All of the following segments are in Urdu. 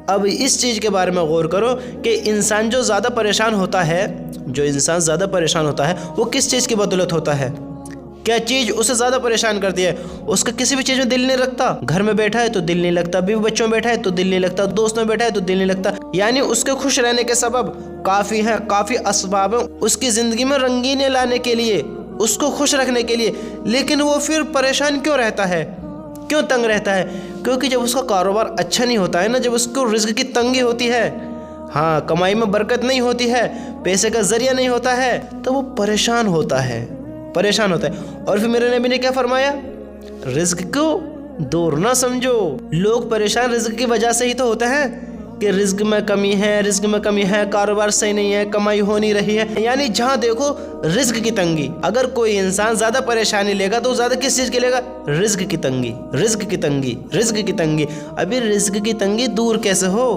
اب اس چیز کے بارے میں غور کرو کہ انسان جو زیادہ پریشان ہوتا ہے، وہ کس چیز کی بدولت ہوتا ہے؟ کیا چیز اسے زیادہ پریشان کرتی ہے؟ اس کا کسی بھی چیز میں دل نہیں لگتا، گھر میں بیٹھا ہے تو دل نہیں لگتا، بیوی بچوں میں بیٹھا ہے تو دل نہیں لگتا، دوست میں بیٹھا ہے تو دل نہیں لگتا، یعنی اس کے خوش رہنے کے سبب کافی ہیں، کافی اسباب ہیں اس کی زندگی میں رنگینی لانے کے لیے، اس کو خوش رکھنے کے لیے، لیکن وہ پھر پریشان کیوں رہتا ہے، کیوں تنگ رہتا ہے؟ کیونکہ جب اس کا کاروبار اچھا نہیں ہوتا ہے نا، جب اس کو رزق کی تنگی ہوتی ہے، ہاں کمائی میں برکت نہیں ہوتی ہے، پیسے کا ذریعہ نہیں ہوتا ہے، تو وہ پریشان ہوتا ہے۔ اور پھر میرے نبی نے کیا فرمایا؟ رزق کو دور نہ سمجھو۔ لوگ پریشان رزق کی وجہ سے ہی تو ہوتے ہیں کہ رزق میں کمی ہے، کاروبار صحیح نہیں ہے، کمائی ہو نہیں رہی ہے، یعنی جہاں دیکھو رزق کی تنگی۔ اگر کوئی انسان زیادہ پریشانی لے گا تو زیادہ کس چیز کی لے گا؟ رزق کی تنگی۔ ابھی رزق کی تنگی دور کیسے ہو؟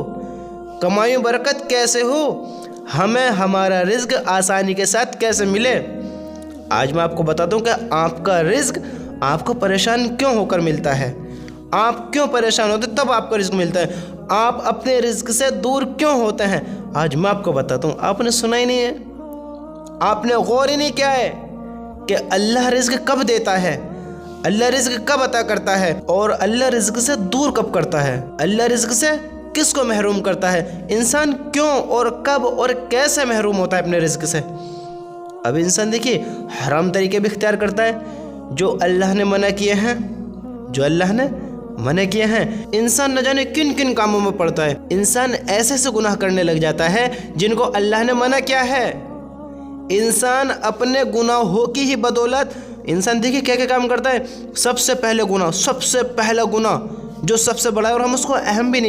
کمائی میں برکت کیسے ہو؟ ہمیں ہمارا رزق آسانی کے ساتھ کیسے ملے؟ آج میں آپ کو بتاتا ہوں کہ آپ کا رزق آپ کو پریشان کیوں ہو کر ملتا ہے، آپ کیوں پریشان ہوتے تب آپ کا رزق ملتا ہے، آپ اپنے رزق سے دور کیوں ہوتے ہیں؟ آج میں آپ کو بتاتا ہوں۔ آپ نے سنا ہی نہیں ہے، آپ نے غور ہی نہیں کیا ہے کہ اللہ رزق کب دیتا ہے، اللہ رزق کب عطا کرتا ہے، اور اللہ رزق سے دور کب کرتا ہے، اللہ رزق سے کس کو محروم کرتا ہے، انسان کیوں اور کب اور کیسے محروم ہوتا ہے اپنے رزق سے۔ اب انسان دیکھیے حرام طریقے بھی اختیار کرتا ہے، جو اللہ نے منع کیے ہیں، انسان نہ جانے کن کن کاموں میں پڑتا ہے، انسان ایسے سے گناہ کرنے لگ جاتا ہے جن کو اللہ نے منع کیا ہے۔ انسان اپنے گناہوں کی ہی بدولت انسان دیکھیے کیا کیا کام کرتا ہے۔ سب سے پہلا گناہ جو سب سے بڑا ہے، اور ہم اس کو اہم بھی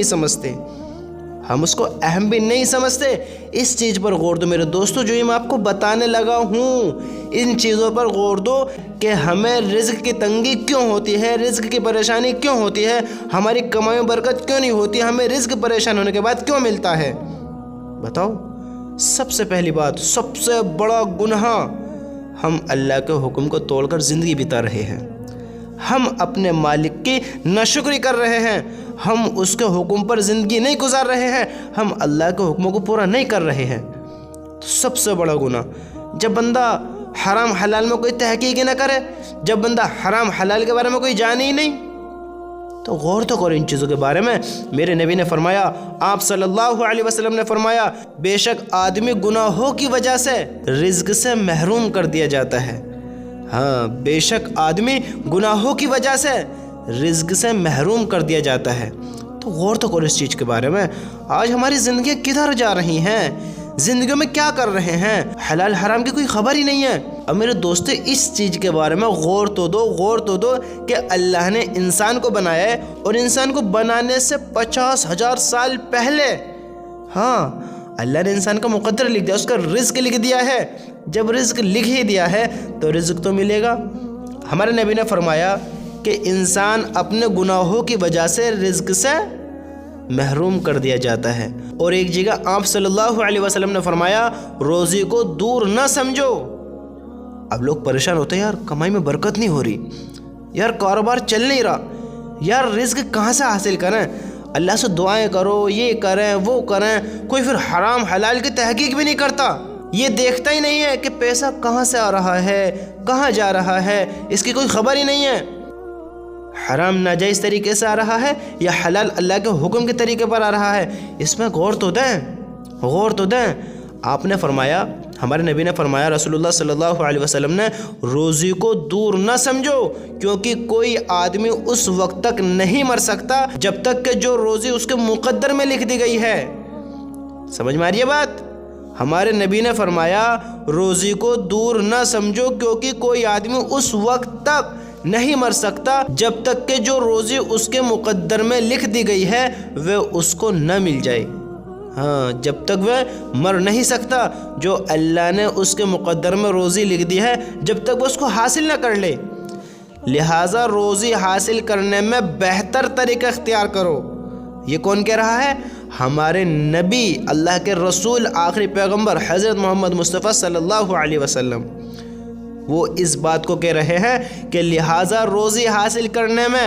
نہیں سمجھتے، اس چیز پر غور دو میرے دوستو، جو یہ میں آپ کو بتانے لگا ہوں، ان چیزوں پر غور دو کہ ہمیں رزق کی تنگی کیوں ہوتی ہے، رزق کی پریشانی کیوں ہوتی ہے، ہماری کمائی میں برکت کیوں نہیں ہوتی، ہمیں رزق پریشان ہونے کے بعد کیوں ملتا ہے؟ بتاؤ۔ سب سے پہلی بات، سب سے بڑا گناہ، ہم اللہ کے حکم کو توڑ کر زندگی بتا رہے ہیں، ہم اپنے مالک کی ناشکری کر رہے ہیں، ہم اس کے حکم پر زندگی نہیں گزار رہے ہیں، ہم اللہ کے حکموں کو پورا نہیں کر رہے ہیں۔ تو سب سے بڑا گناہ، جب بندہ حرام حلال میں کوئی تحقیق ہی نہ کرے، جب بندہ حرام حلال کے بارے میں کوئی جانے ہی نہیں، تو غور تو کرو ان چیزوں کے بارے میں۔ میرے نبی نے فرمایا، آپ صلی اللہ علیہ وسلم نے فرمایا، بے شک آدمی گناہوں کی وجہ سے رزق سے محروم کر دیا جاتا ہے۔ ہاں، بے شک آدمی گناہوں کی وجہ سے رزق سے محروم کر دیا جاتا ہے۔ تو غور تو کرو اس چیز کے بارے میں۔ آج ہماری زندگیاں کدھر جا رہی ہیں، زندگیوں میں کیا کر رہے ہیں، حلال حرام کی کوئی خبر ہی نہیں ہے۔ اب میرے دوستو اس چیز کے بارے میں غور تو دو کہ اللہ نے انسان کو بنایا ہے، اور انسان کو بنانے سے 50,000 سال پہلے، ہاں اللہ نے انسان کا مقدر لکھ دیا، اس کا رزق لکھ دیا ہے۔ جب رزق لکھ ہی دیا ہے تو رزق تو ملے گا۔ ہمارے نبی نے فرمایا کہ انسان اپنے گناہوں کی وجہ سے رزق سے محروم کر دیا جاتا ہے، اور ایک جگہ آپ صلی اللہ علیہ وسلم نے فرمایا، روزی کو دور نہ سمجھو۔ اب لوگ پریشان ہوتے ہیں، یار کمائی میں برکت نہیں ہو رہی، یار کاروبار چل نہیں رہا، یار رزق کہاں سے حاصل کریں، اللہ سے دعائیں کرو، یہ کریں وہ کریں، کوئی پھر حرام حلال کی تحقیق بھی نہیں کرتا، یہ دیکھتا ہی نہیں ہے کہ پیسہ کہاں سے آ رہا ہے، کہاں جا رہا ہے، اس کی کوئی خبر ہی نہیں ہے، حرام ناجائز طریقے سے آ رہا ہے یا حلال اللہ کے حکم کے طریقے پر آ رہا ہے، اس میں غور تو دیں۔ آپ نے فرمایا، ہمارے نبی نے فرمایا، رسول اللہ صلی اللہ علیہ وسلم نے، روزی کو دور نہ سمجھو، کیونکہ کوئی آدمی اس وقت تک نہیں مر سکتا جب تک کہ جو روزی اس کے مقدر میں لکھ دی گئی ہے۔ سمجھ میں آ رہی ہے بات؟ ہمارے نبی نے فرمایا، روزی کو دور نہ سمجھو، کیونکہ کوئی آدمی اس وقت تک نہیں مر سکتا جب تک کہ جو روزی اس کے مقدر میں لکھ دی گئی ہے وہ اس کو نہ مل جائے۔ ہاں، جب تک وہ مر نہیں سکتا، جو اللہ نے اس کے مقدر میں روزی لکھ دی ہے، جب تک وہ اس کو حاصل نہ کر لے۔ لہٰذا روزی حاصل کرنے میں بہتر طریقہ اختیار کرو۔ یہ کون کہہ رہا ہے؟ ہمارے نبی، اللہ کے رسول، آخری پیغمبر حضرت محمد مصطفیٰ صلی اللہ علیہ وسلم، وہ اس بات کو کہہ رہے ہیں کہ لہٰذا روزی حاصل کرنے میں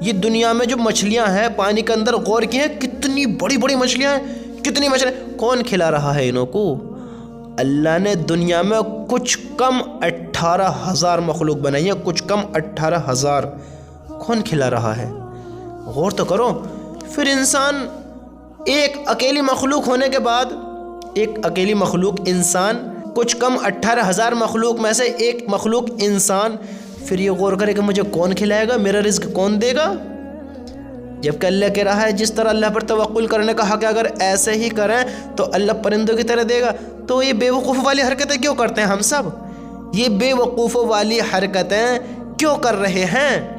یہ دنیا میں جو مچھلیاں ہیں پانی کے اندر غور کی ہیں، کتنی بڑی بڑی مچھلیاں ہیں، کتنی مچھلیاں، کون کھلا رہا ہے انہوں کو؟ اللہ نے دنیا میں کچھ کم 18,000 مخلوق بنائی ہے، کچھ کم 18,000. کون کھلا رہا ہے؟ غور تو کرو. پھر انسان ایک اکیلی مخلوق ہونے کے بعد، ایک اکیلی مخلوق انسان، کچھ کم 18,000 مخلوق میں سے ایک مخلوق انسان، پھر یہ غور کرے کہ مجھے کون کھلائے گا، میرا رزق کون دے گا؟ جبکہ اللہ کہہ رہا ہے جس طرح اللہ پر توکل کرنے کا حق ہے، اگر ایسے ہی کریں تو اللہ پرندوں کی طرح دے گا. تو یہ بے وقوف والی حرکتیں کیوں کرتے ہیں ہم سب؟ یہ بے وقوف والی حرکتیں کیوں کر رہے ہیں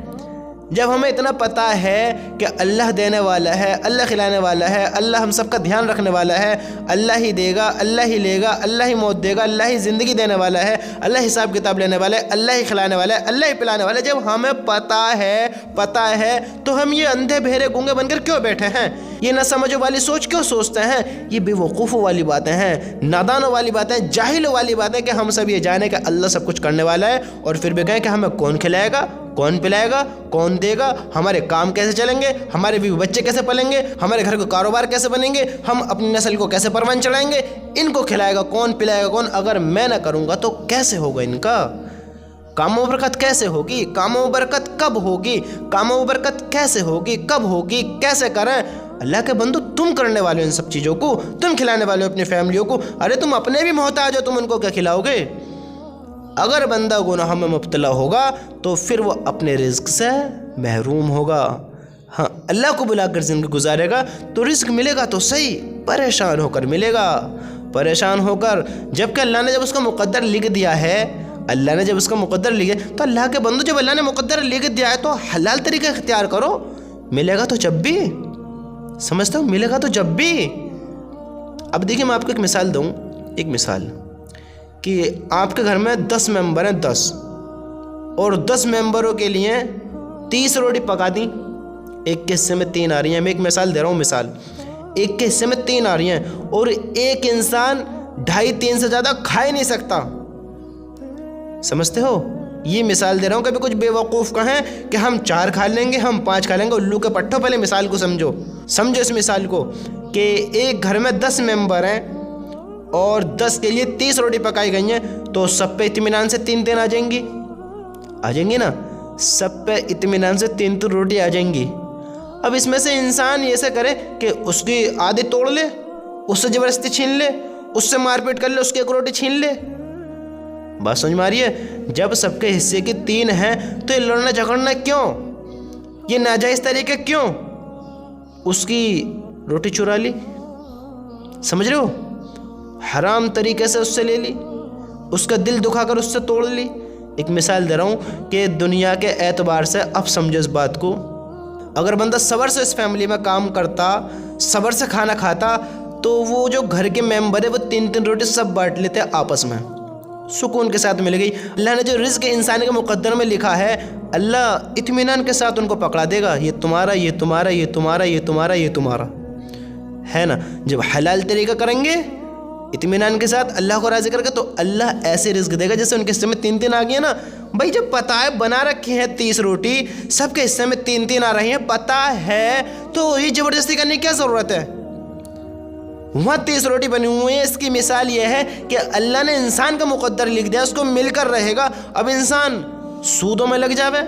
جب ہمیں اتنا پتہ ہے کہ اللہ دینے والا ہے، اللہ کھلانے والا ہے، اللہ ہم سب کا دھیان رکھنے والا ہے، اللہ ہی دے گا، اللہ ہی لے گا، اللہ ہی موت دے گا، اللہ ہی زندگی دینے والا ہے، اللہ حساب کتاب لینے والا ہے، اللہ ہی کھلانے والا ہے، اللہ ہی پلانے والا ہے. جب ہمیں پتہ ہے تو ہم یہ اندھے بہرے گونگے بن کر کیوں بیٹھے ہیں؟ یہ نہ سمجھو والی سوچ کیوں سوچتے ہیں؟ یہ بے وقوفوں والی باتیں ہیں، نادانوں والی باتیں، جاہلوں والی باتیں کہ ہم سب یہ جانیں کہ اللہ سب کچھ کرنے والا ہے، اور پھر بھی کہیں کہ ہمیں کون کھلائے گا، کون پلائے گا، کون دے گا، ہمارے کام کیسے چلیں گے، ہمارے بیوی بچے کیسے پلیں گے، ہمارے گھر کو کاروبار کیسے بنیں گے، ہم اپنی نسل کو کیسے پروان چڑھائیں گے، ان کو کھلائے گا کون، پلائے گا کون؟ اگر میں نہ کروں گا تو کیسے ہوگا ان کا؟ کاموں میں برکت کیسے ہوگی؟ کاموں میں برکت کب ہوگی؟ کاموں میں برکت کیسے ہوگی؟ کب ہوگی؟ کیسے کریں؟ اللہ کے بندو، تم کرنے والے ہو ان سب چیزوں کو، تم کھلانے والے ہو اپنی فیملیوں کو. ارے تم اپنے بھی محتاج ہو، تم ان کو کیا کھلاؤ گے؟ اگر بندہ گناہ میں مبتلا ہوگا تو پھر وہ اپنے رزق سے محروم ہوگا. ہاں، اللہ کو بلا کر زندگی گزارے گا تو رزق ملے گا تو صحیح، پریشان ہو کر ملے گا، پریشان ہو کر. جبکہ اللہ نے جب اس کا مقدر لکھ دیا ہے، اللہ نے جب اس کا مقدر لکھا تو اللہ کے بندو، جب اللہ نے مقدر لکھ دیا ہے تو حلال طریقہ اختیار کرو. ملے گا تو جب بھی، سمجھتے ہو، ملے گا تو جب بھی. اب دیکھیں میں آپ کو ایک مثال دوں، ایک مثال کہ آپ کے گھر میں 10 ممبر ہیں، 10، اور 10 ممبروں کے لیے 30 روٹی پکا دیں. ایک کے حصے میں 3 آ رہی ہیں. میں ایک مثال دے رہا ہوں، مثال، ایک کے حصے میں 3 آ رہی ہیں اور ایک انسان 2.5-3 سے زیادہ کھا ہی نہیں سکتا. سمجھتے ہو؟ یہ مثال دے رہا ہوں. کبھی کچھ بے وقوف کہیں کہ ہم 4 کھا لیں گے، ہم 5 کھا لیں گے. الو کے پٹھوں، پہلے مثال کو سمجھو اس مثال کو کہ ایک گھر میں 10 ممبر ہیں اور 10 کے لیے 30 روٹی پکائی گئی ہیں، تو سب پہ اطمینان سے 3 آ جائیں گی نا؟ سب پہ اطمینان سے 3 روٹی آ جائیں گی. اب اس میں سے انسان ایسے کرے کہ اس کی آدھی توڑ لے، اس سے زبردستی چھین لے، اس سے مار پیٹ کر لے، اس کی 1 روٹی چھین لے. بات سمجھ میں آ رہی ہے؟ جب سب کے حصے کی 3 ہیں تو یہ لڑنا جھگڑنا کیوں؟ یہ ناجائز طریقے کیوں؟ اس کی روٹی چرا لی، سمجھ رہے ہو؟ حرام طریقے سے اس سے لے لی، اس کا دل دکھا کر اس سے توڑ لی. ایک مثال دے رہا ہوں کہ دنیا کے اعتبار سے اب سمجھو اس بات کو. اگر بندہ صبر سے اس فیملی میں کام کرتا، صبر سے کھانا کھاتا، تو وہ جو گھر کے ممبر ہے وہ 3 روٹی سب بانٹ لیتے آپس میں، سکون کے ساتھ مل گئی. اللہ نے جو رزق انسانی کے مقدر میں لکھا ہے، اللہ اطمینان کے ساتھ ان کو پکڑا دے گا. یہ تمہارا، یہ تمہارا، یہ تمہارا، یہ تمہارا، یہ تمہارا ہے نا. جب حلال طریقہ کریں گے اطمینان کے ساتھ، اللہ کو راضی کر کے، تو اللہ ایسے رزق دے گا جیسے ان کے حصے میں 3 آ گئی ہیں نا. بھائی جب پتہ ہے بنا رکھی ہیں 30 روٹی، سب کے حصے میں 3 آ رہی ہیں، پتہ ہے، تو یہ زبردستی کرنے کی کیا ضرورت ہے؟ وہاں 30 روٹی بنی ہوئی ہیں. اس کی مثال یہ ہے کہ اللہ نے انسان کا مقدر لکھ دیا، اس کو مل کر رہے گا. اب انسان سودوں میں لگ جاوے،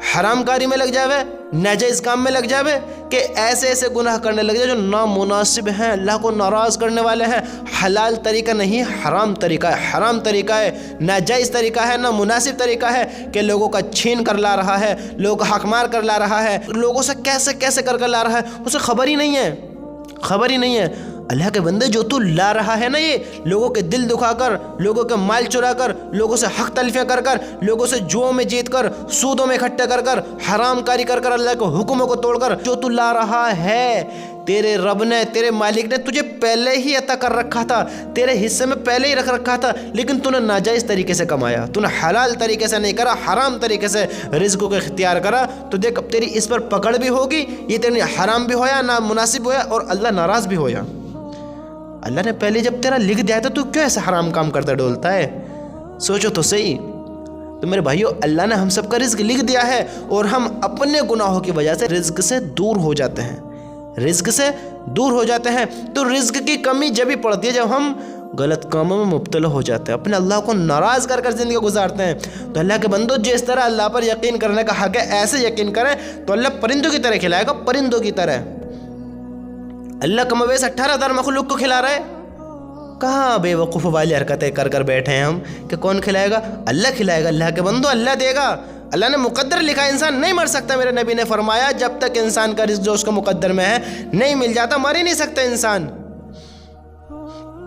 حرام کاری میں لگ جاوے، ناجائز کام میں لگ جاوے، کہ ایسے گناہ کرنے لگ جائے جو نامناسب ہیں، اللہ کو ناراض کرنے والے ہیں. حلال طریقہ نہیں، حرام طریقہ ہے، حرام طریقہ ہے، ناجائز طریقہ ہے، نامناسب طریقہ ہے کہ لوگوں کا چھین کر لا رہا ہے، لوگوں کا حق مار کر لا رہا ہے، لوگوں سے کیسے کر لا رہا ہے، اسے خبر ہی نہیں ہے. اللہ کے بندے، جو تو لا رہا ہے نا، یہ لوگوں کے دل دکھا کر، لوگوں کے مال چرا کر، لوگوں سے حق تلفیاں کر لوگوں سے جوؤں میں جیت کر، سودوں میں اکٹھے کر حرام کاری کر اللہ کے حکموں کو توڑ کر، جو تو لا رہا ہے، تیرے رب نے، تیرے مالک نے تجھے پہلے ہی عطا کر رکھا تھا، تیرے حصے میں پہلے ہی رکھ رکھا تھا، لیکن تو نے ناجائز طریقے سے کمایا، تو نے حلال طریقے سے نہیں کرا، حرام طریقے سے رزق کو اختیار کرا. تو دیکھ اب تیری اس پر پکڑ بھی ہوگی، یہ تیرے حرام بھی ہویا، نا مناسب ہویا، اور اللہ ناراض بھی ہویا. اللہ نے پہلے جب تیرا لکھ دیا تھا، تو کیوں ایسا حرام کام کرتا ڈولتا ہے؟ سوچو تو صحیح. تو میرے بھائیوں اللہ نے ہم سب کا رزق لکھ دیا ہے اور ہم اپنے گناہوں کی وجہ سے رزق سے دور ہو جاتے ہیں، رزق سے دور ہو جاتے ہیں۔ تو رزق کی کمی جب ہی پڑتی ہے جب ہم غلط کاموں میں مبتلا ہو جاتے ہیں، اپنے اللہ کو ناراض کر زندگی گزارتے ہیں۔ تو اللہ کے بندو جس طرح اللہ پر یقین کرنے کا حق ہے ایسے یقین کریں تو اللہ پرندوں کی طرح کھلائے گا، پرندوں کی طرح۔ اللہ کم بیش 18,000 مخلوق کو کھلا رہا ہے، کہاں بے وقوف والی حرکتیں کر کر بیٹھے ہیں ہم کہ کون کھلائے گا؟ اللہ کھلائے گا۔ اللہ کے بندو اللہ دے گا، اللہ نے مقدر لکھا ہے، انسان نہیں مر سکتا۔ میرے نبی نے فرمایا جب تک انسان کا رزق جو اس کا مقدر میں ہے نہیں مل جاتا مر ہی نہیں سکتا انسان۔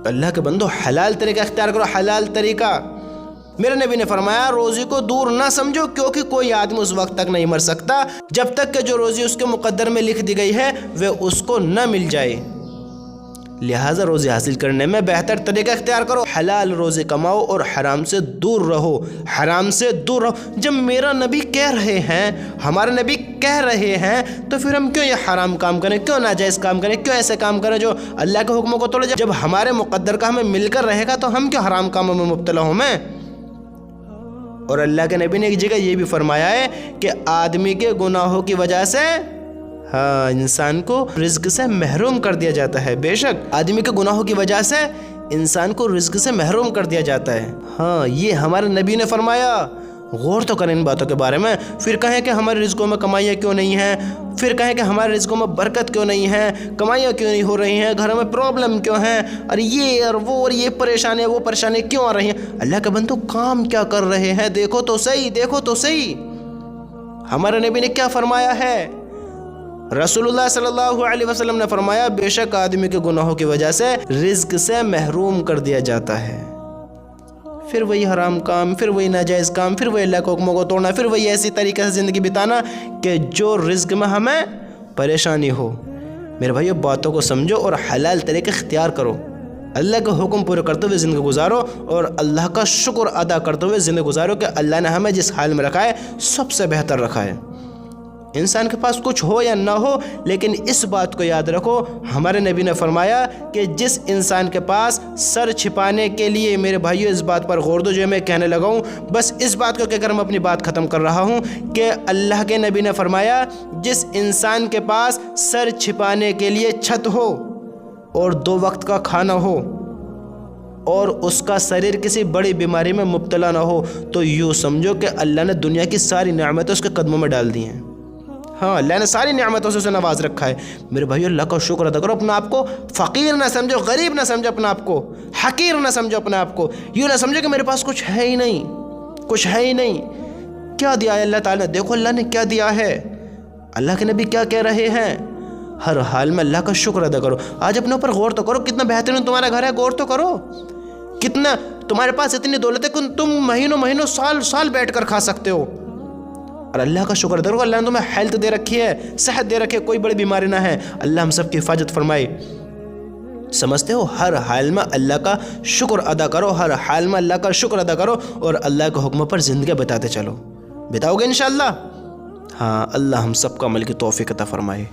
اللہ کے بندو حلال طریقہ اختیار کرو، حلال طریقہ۔ میرے نبی نے فرمایا روزی کو دور نہ سمجھو، کیونکہ کوئی آدمی اس وقت تک نہیں مر سکتا جب تک کہ جو روزی اس کے مقدر میں لکھ دی گئی ہے وہ اس کو نہ مل جائے۔ لہٰذا روزی حاصل کرنے میں بہتر طریقہ اختیار کرو، حلال روزی کماؤ اور حرام سے دور رہو، حرام سے دور رہو۔ جب میرا نبی کہہ رہے ہیں، ہمارے نبی کہہ رہے ہیں، تو پھر ہم کیوں یہ حرام کام کریں، کیوں ناجائز کام کریں، کیوں ایسے کام کریں جو اللہ کے حکموں کو توڑے؟ جب ہمارے مقدر کا ہمیں مل کر رہے گا تو ہم کیوں حرام کاموں میں مبتلا ہوں میں؟ اور اللہ کے نبی نے ایک جگہ یہ بھی فرمایا ہے کہ آدمی کے گناہوں کی وجہ سے انسان کو رزق سے محروم کر دیا جاتا ہے۔ بے شک آدمی کے گناہوں کی وجہ سے انسان کو رزق سے محروم کر دیا جاتا ہے۔ یہ ہمارے نبی نے فرمایا۔ غور تو کریں ان باتوں کے بارے میں، پھر کہیں کہ ہمارے رزقوں میں کمائیاں کیوں نہیں ہیں، پھر کہیں کہ ہمارے رزقوں میں برکت کیوں نہیں ہے، کمائیاں کیوں نہیں ہو رہی ہیں، گھروں میں پرابلم کیوں ہیں، اور یہ اور وہ اور یہ پریشانی وہ پریشانی کیوں آ رہی ہیں۔ اللہ کے بندو کام کیا کر رہے ہیں دیکھو تو صحیح، دیکھو تو صحیح۔ ہمارے نبی نے کیا فرمایا ہے؟ رسول اللہ صلی اللہ علیہ وسلم نے فرمایا بے شک آدمی کے گناہوں کی وجہ سے رزق سے محروم کر دیا جاتا ہے۔ پھر وہی حرام کام، پھر وہی ناجائز کام، پھر وہی اللہ کے حکموں کو توڑنا، پھر وہی ایسی طریقے سے زندگی بتانا کہ جو رزق میں ہمیں پریشانی ہو۔ میرے بھائیو باتوں کو سمجھو اور حلال طریقے اختیار کرو، اللہ کے حکم پورے کرتے ہوئے زندگی گزارو اور اللہ کا شکر ادا کرتے ہوئے زندگی گزارو کہ اللہ نے ہمیں جس حال میں رکھا ہے سب سے بہتر رکھا ہے۔ انسان کے پاس کچھ ہو یا نہ ہو لیکن اس بات کو یاد رکھو، ہمارے نبی نے فرمایا کہ جس انسان کے پاس سر چھپانے کے لیے، میرے بھائیو اس بات پر غور دو جو میں کہنے لگا ہوں، بس اس بات کو کہہ کر میں اپنی بات ختم کر رہا ہوں کہ اللہ کے نبی نے فرمایا جس انسان کے پاس سر چھپانے کے لیے چھت ہو اور 2 وقت کا کھانا ہو اور اس کا شریر کسی بڑی بیماری میں مبتلا نہ ہو تو یوں سمجھو کہ اللہ نے دنیا کی ساری نعمتیں اس کے قدموں میں ڈال دی ہیں۔ اللہ نے ساری نعمتوں سے اسے نواز رکھا ہے۔ میرے بھائیو اللہ کا شکر ادا کرو، اپنا آپ کو فقیر نہ سمجھو، غریب نہ سمجھو اپنا آپ کو، حقیر نہ سمجھو اپنا آپ کو، یوں نہ سمجھو کہ میرے پاس کچھ ہے ہی نہیں، کچھ ہے ہی نہیں۔ کیا دیا ہے اللہ تعالیٰ نے؟ دیکھو اللہ نے کیا دیا ہے، اللہ کے نبی کیا کہہ رہے ہیں۔ ہر حال میں اللہ کا شکر ادا کرو۔ آج اپنے اوپر غور تو کرو، کتنا بہترین تمہارا گھر ہے، غور تو کرو، کتنا تمہارے پاس اتنی دولت ہے کہ تم مہینوں سال بیٹھ کر کھا سکتے ہو، اور اللہ کا شکر ادا کرو اللہ نے تمہیں ہیلتھ دے رکھی ہے، صحت دے رکھی ہے، کوئی بڑی بیماری نہ ہے۔ اللہ ہم سب کی حفاظت فرمائے۔ سمجھتے ہو؟ ہر حال میں اللہ کا شکر ادا کرو، ہر حال میں اللہ کا شکر ادا کرو اور اللہ کے حکموں پر زندگی بتاتے چلو۔ بتاؤ گے انشاءاللہ؟ اللہ ہم سب کا عمل کی توفیق عطا فرمائے۔